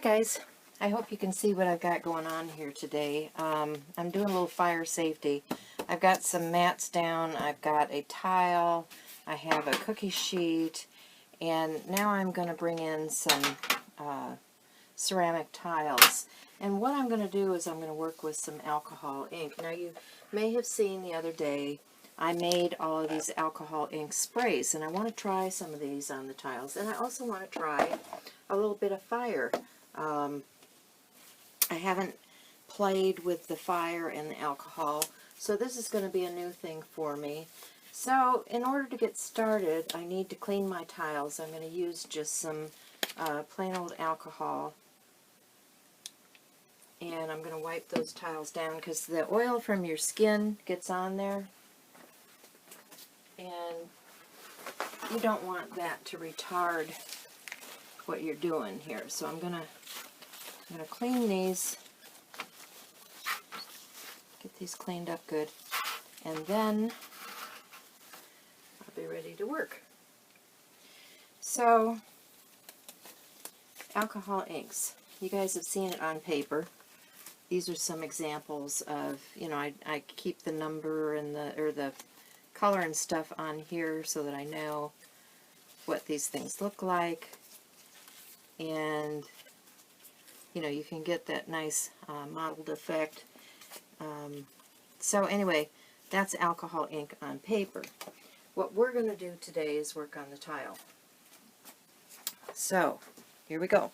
guys, I hope you can see what I've got going on here today. I'm doing a little fire safety. I've got some mats down, I've got a tile, I have a cookie sheet, and now I'm going to bring in some ceramic tiles. And what I'm going to do is I'm going to work with some alcohol ink. Now you may have seen the other day I made all of these alcohol ink sprays, and I want to try some of these on the tiles. And I also want to try a little bit of fire. I haven't played with the fire and the alcohol, so this is going to be a new thing for me. So in order to get started, I need to clean my tiles. I'm going to use just some plain old alcohol, and I'm going to wipe those tiles down because the oil from your skin gets on there, and you don't want that to retard what you're doing here. So I'm going to clean these, get these cleaned up good, and then I'll be ready to work. So, alcohol inks. You guys have seen it on paper. These are some examples of, you know, I keep the number and the color and stuff on here so that I know what these things look like. And, you know, you can get that nice mottled effect. So anyway, that's alcohol ink on paper. What we're going to do today is work on the tile. So, here we go.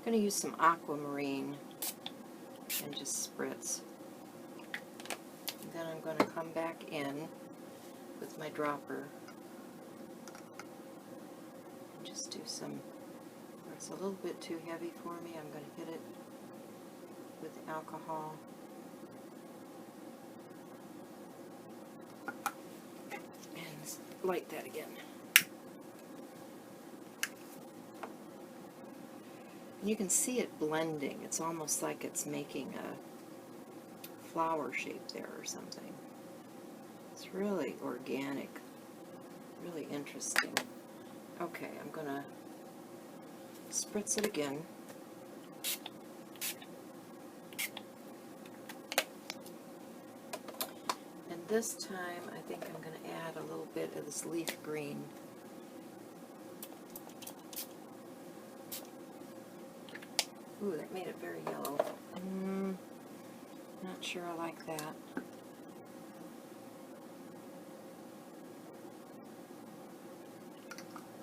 I'm going to use some aquamarine and just spritz. And then I'm going to come back in with my dropper and just do some, where it's a little bit too heavy for me, I'm going to hit it with alcohol. And light that again. You can see it blending. It's almost like it's making a flower shape there or something. It's really organic, really interesting. Okay, I'm going to spritz it again. And this time I think I'm going to add a little bit of this leaf green. Ooh, that made it very yellow. Not sure I like that.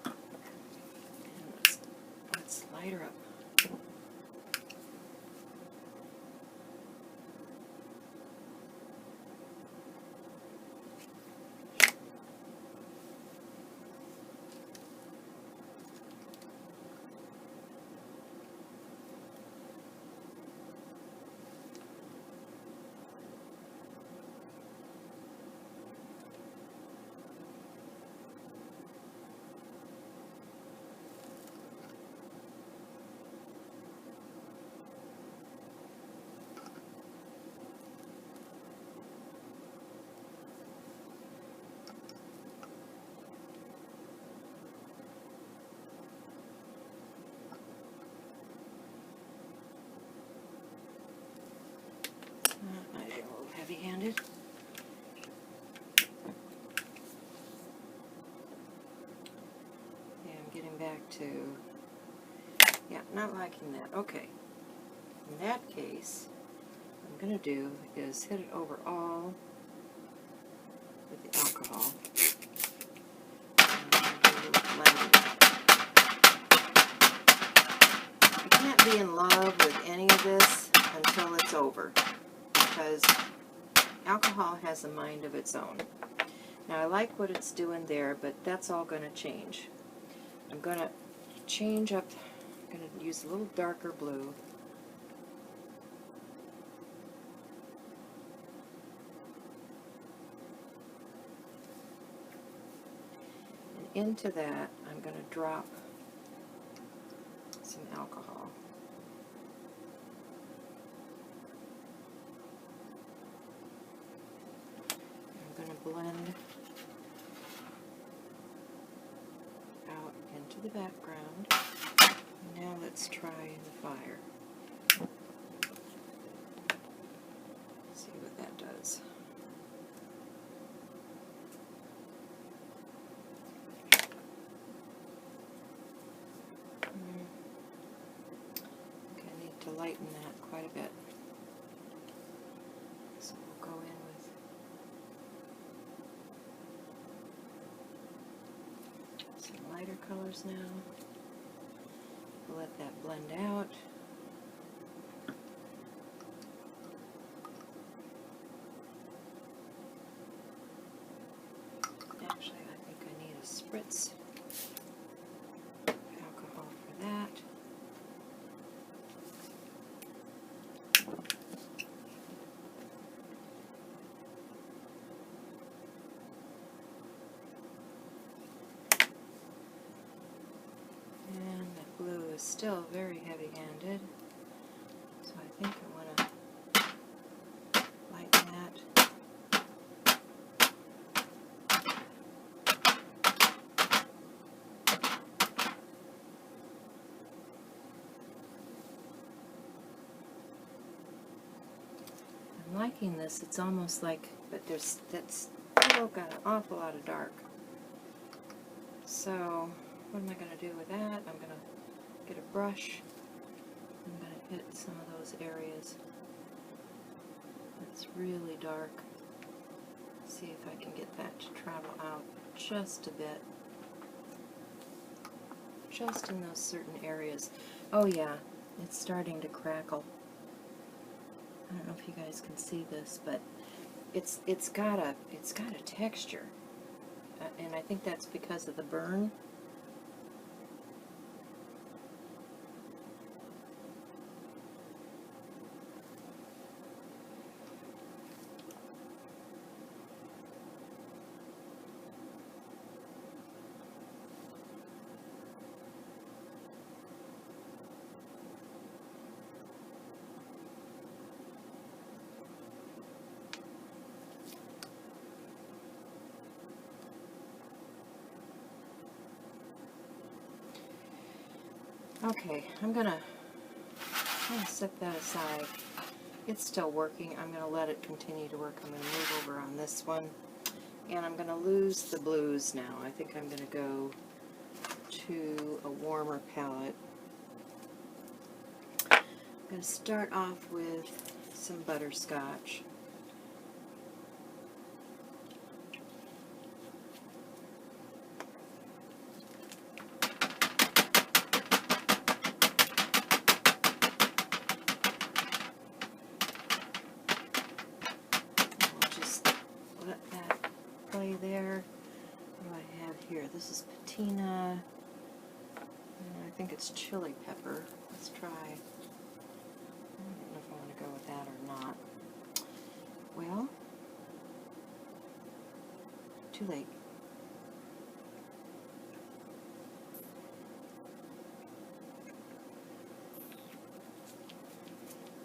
And let's light her up. Might be a little heavy-handed. Yeah, I'm getting back to, yeah, not liking that. Okay. In that case, what I'm going to do is hit it over all with the alcohol. And do a little blending. I can't be in love with any of this until it's over, because alcohol has a mind of its own. Now I like what it's doing there, but that's all going to change. I'm going to change up, I'm going to use a little darker blue. And into that I'm going to drop some alcohol. I'm going to blend out into the background. Now let's try the fire. See what that does. Okay, I need to lighten that quite a bit. So we'll go in with some lighter colors now. We'll let that blend out. Actually, I think I need a spritz of alcohol for that. And the blue is still very heavy-handed, so I think I want to lighten that. I'm liking this. It's almost like, but that's still got an awful lot of dark. So what am I going to do with that? I'm going to get a brush. I'm going to hit some of those areas that's really dark. See if I can get that to travel out just a bit. Just in those certain areas. Oh yeah, it's starting to crackle. I don't know if you guys can see this, but it's got a texture, and I think that's because of the burn. Okay, I'm gonna set that aside. It's still working. I'm gonna let it continue to work. I'm gonna move over on this one, and I'm gonna lose the blues now. I think I'm gonna go to a warmer palette. going to start off with some butterscotch. I'll just let that play there. What do I have here? This is patina. I think it's chili pepper. Let's try. I don't know if I want to go with that or not. Well, too late.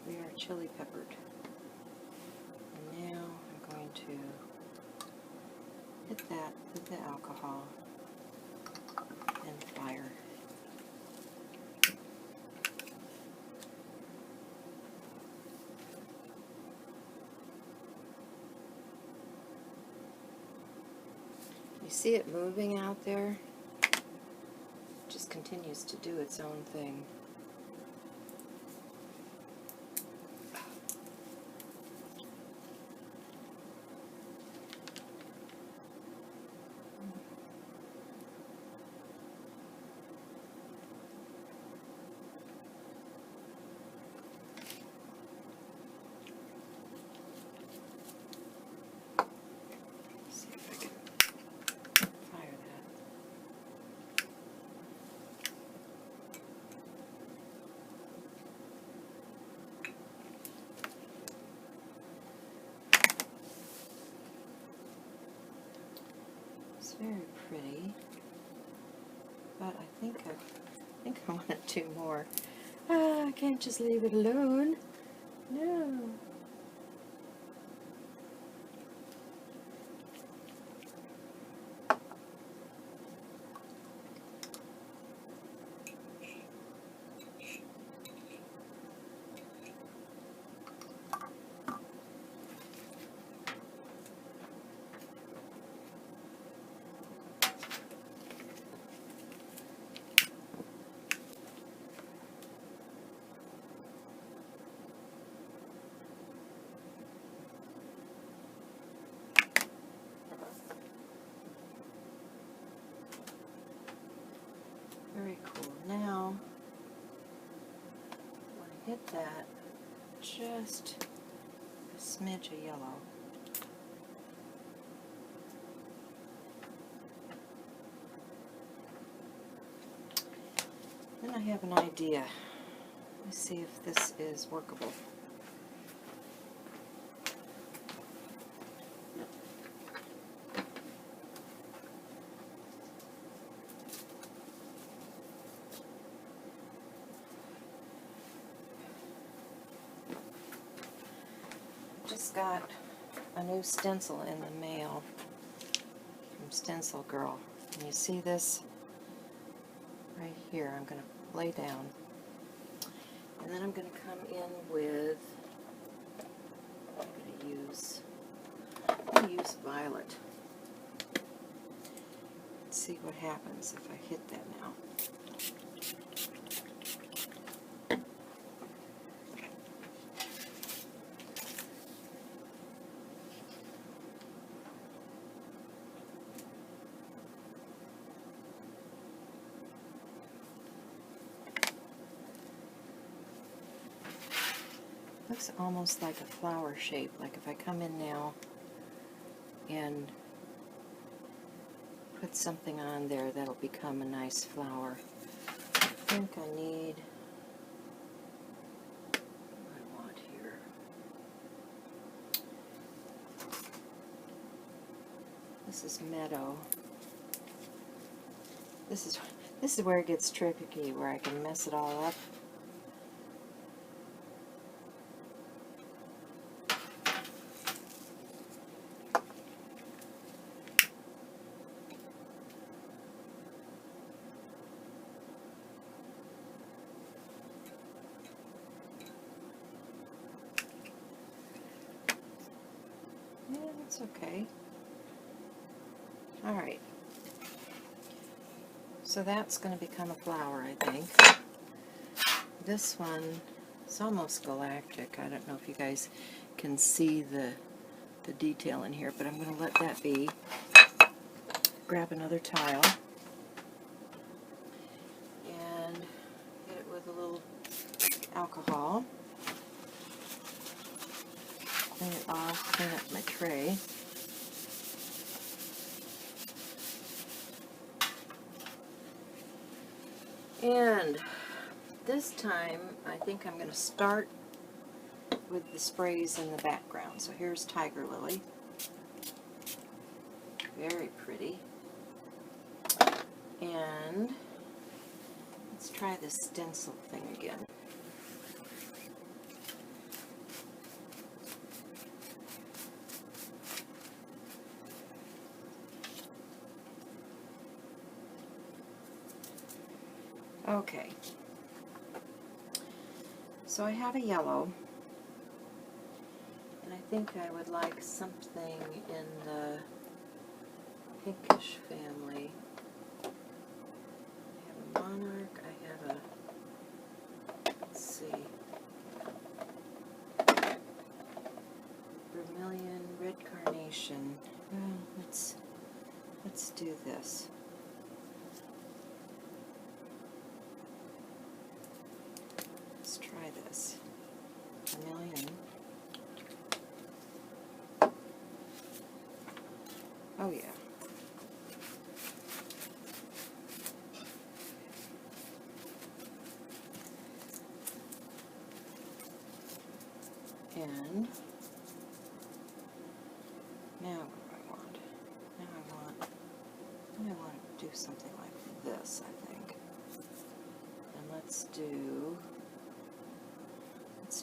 We are chili peppered. And now I'm going to hit that with the alcohol and fire. You see it moving out there? It just continues to do its own thing. It's very pretty, but I think I want to do more. I can't just leave it alone. No. Very cool. Now, when I hit that, just a smidge of yellow. Then I have an idea. Let's see if this is workable. Just got a new stencil in the mail from Stencil Girl. And you see this right here. I'm going to lay down. And then I'm going to come in with, I'm going to use violet. Let's see what happens if I hit that now. Looks almost like a flower shape, like if I come in now and put something on there, that'll become a nice flower. I think I need what I want here. This is meadow. This is where it gets tricky, where I can mess it all up. Yeah, that's okay. Alright. So that's going to become a flower, I think. This one It's almost galactic. I don't know if you guys can see the detail in here, but I'm going to let that be. Grab another tile and hit it with a little alcohol. Clean it off, clean up my tray. And this time, I think I'm going to start with the sprays in the background. So here's Tiger Lily. Very pretty. And let's try this stencil thing again. Okay. So I have a yellow, and I think I would like something in the pinkish family. I have a monarch, I have a, let's see, vermilion, red carnation. Well, let's do this. Let's try this. Vermilion. Oh yeah. And now what do I want? Now I want to do something like this, I think. And let's do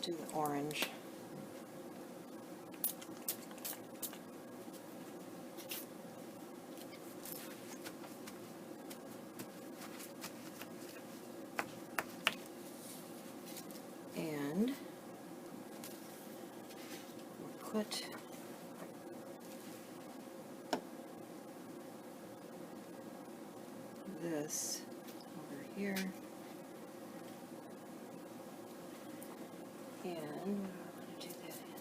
the orange. And we'll put this over here. And what do I want to do that in?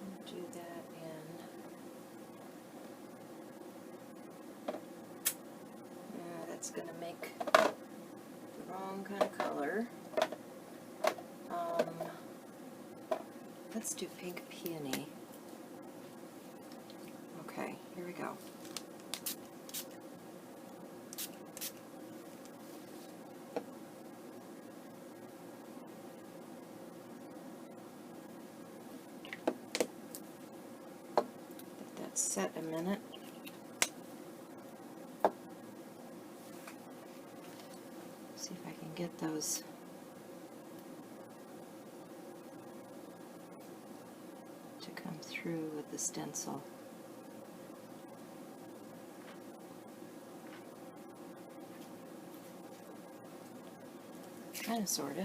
I'm going to do that in... that's going to make the wrong kind of color. Let's do pink peony. Okay, here we go. Let that set a minute. See if I can get those to come through with the stencil. Kind of, sort of.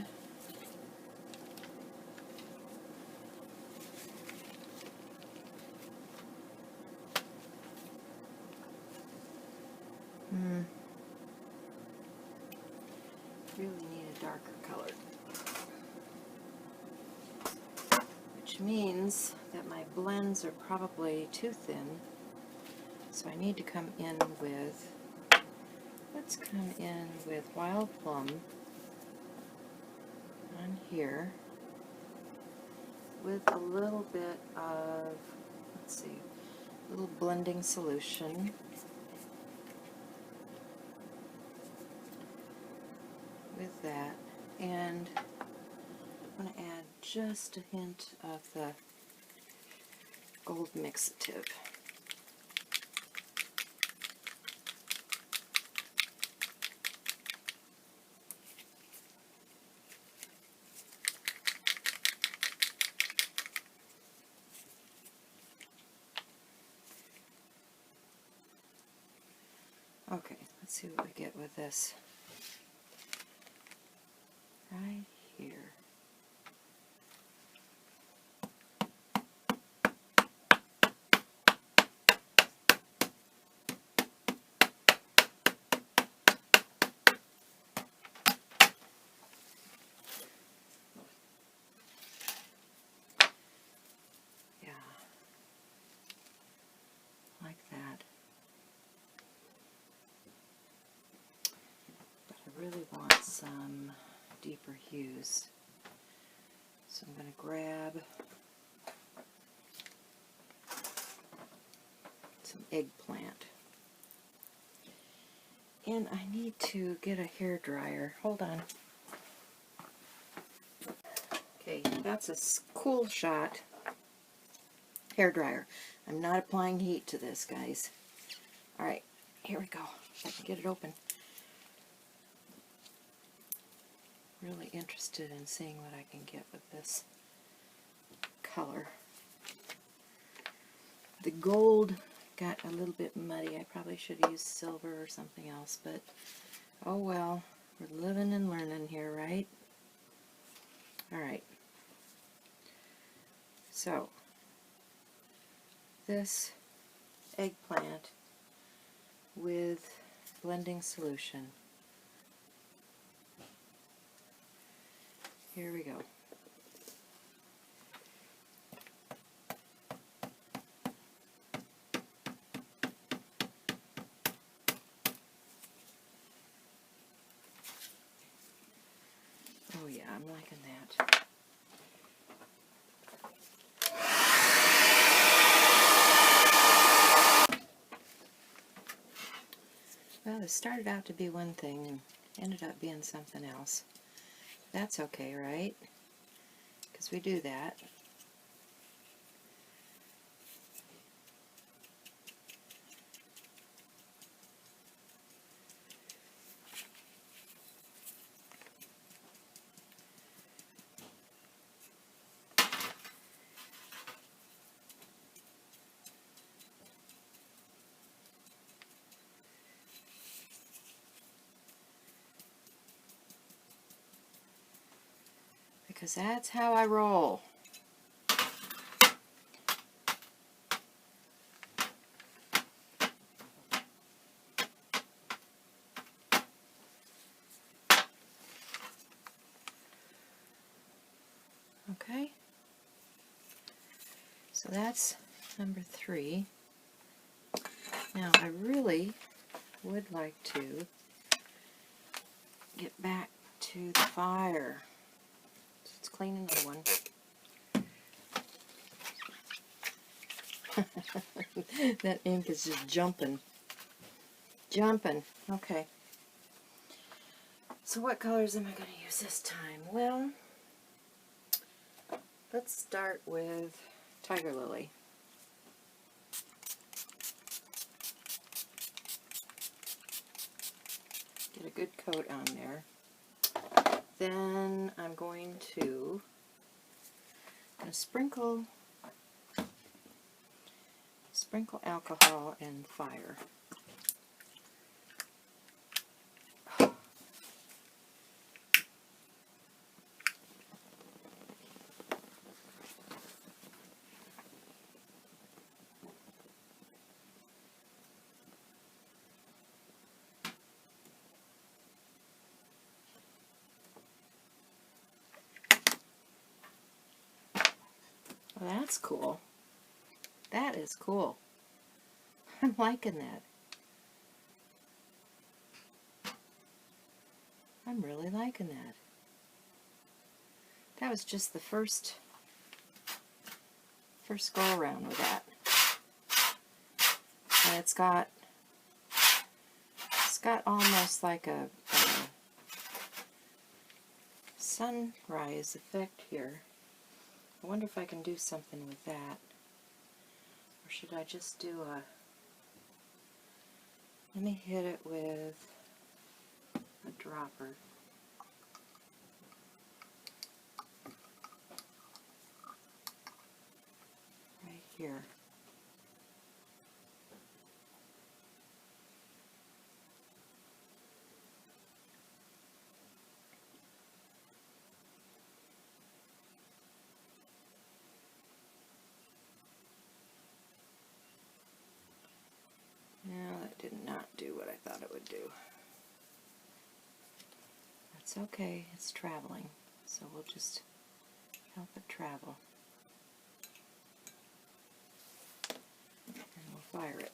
Really need a darker color. Which means that my blends are probably too thin. So I need to come in with, let's come in with Wild Plum on here with a little bit of, let's see, a little blending solution. With that, and I'm going to add just a hint of the gold mixative. Okay, let's see what we get with this. Right here. really want some deeper hues. So I'm going to grab some eggplant. And I need to get a hair dryer. Hold on. Okay, that's a cool shot hair dryer. I'm not applying heat to this, guys. Alright, here we go. If I can get it open. Really interested in seeing what I can get with this color. The gold got a little bit muddy. I probably should use silver or something else, but oh well. We're living and learning here, right? Alright. So, this eggplant with blending solution. Here we go. Oh yeah, I'm liking that. Well, it started out to be one thing and ended up being something else. That's okay, right? Because we do that. Because that's how I roll. Okay, so that's number 3. Now I really would like to get back to the fire. So let's clean another one. That ink is just jumping. Jumping. Okay. So what colors am I going to use this time? Well, let's start with Tiger Lily. Get a good coat on there. Then I'm going to sprinkle alcohol and fire. Well, that's cool. That is cool. I'm liking that. I'm really liking that. That was just the first go around with that. And it's got almost like a sunrise effect here. I wonder if I can do something with that. Or should I just do a... Let me hit it with a dropper. Right here. No, that did not do what I thought it would do. That's okay, it's traveling, so we'll just help it travel. And we'll fire it.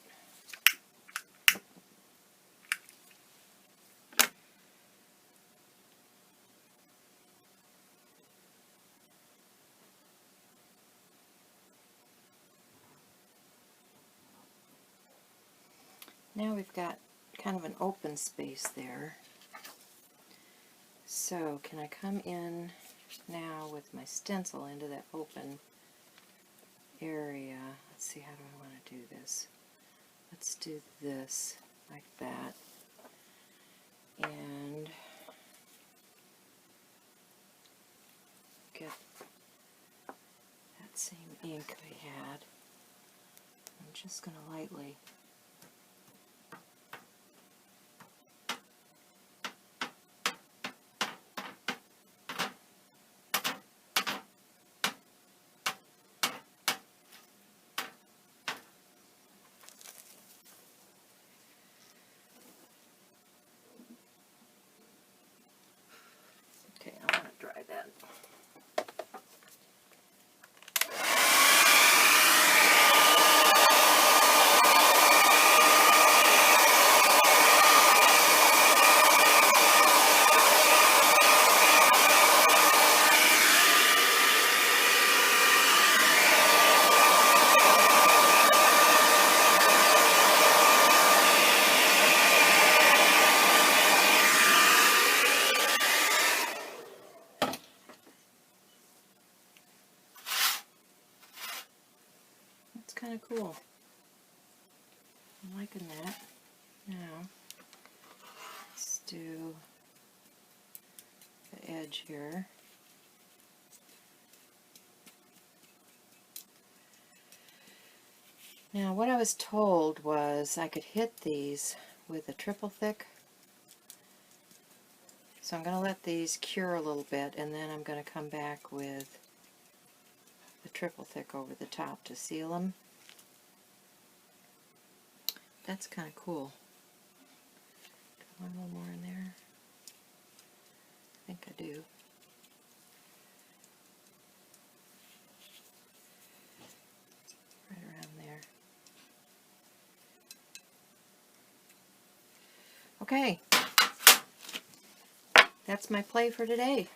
Now we've got kind of an open space there. So can I come in now with my stencil into that open area? Let's see, how do I want to do this? Let's do this like that. And get that same ink we had. I'm just going to lightly I want to dry that. That's kind of cool. I'm liking that. Now, let's do the edge here. Now, what I was told was I could hit these with a triple thick. So I'm going to let these cure a little bit, and then I'm going to come back with the triple thick over the top to seal them. That's kind of cool. Do I want a little more in there? I think I do. Right around there. Okay. That's my play for today.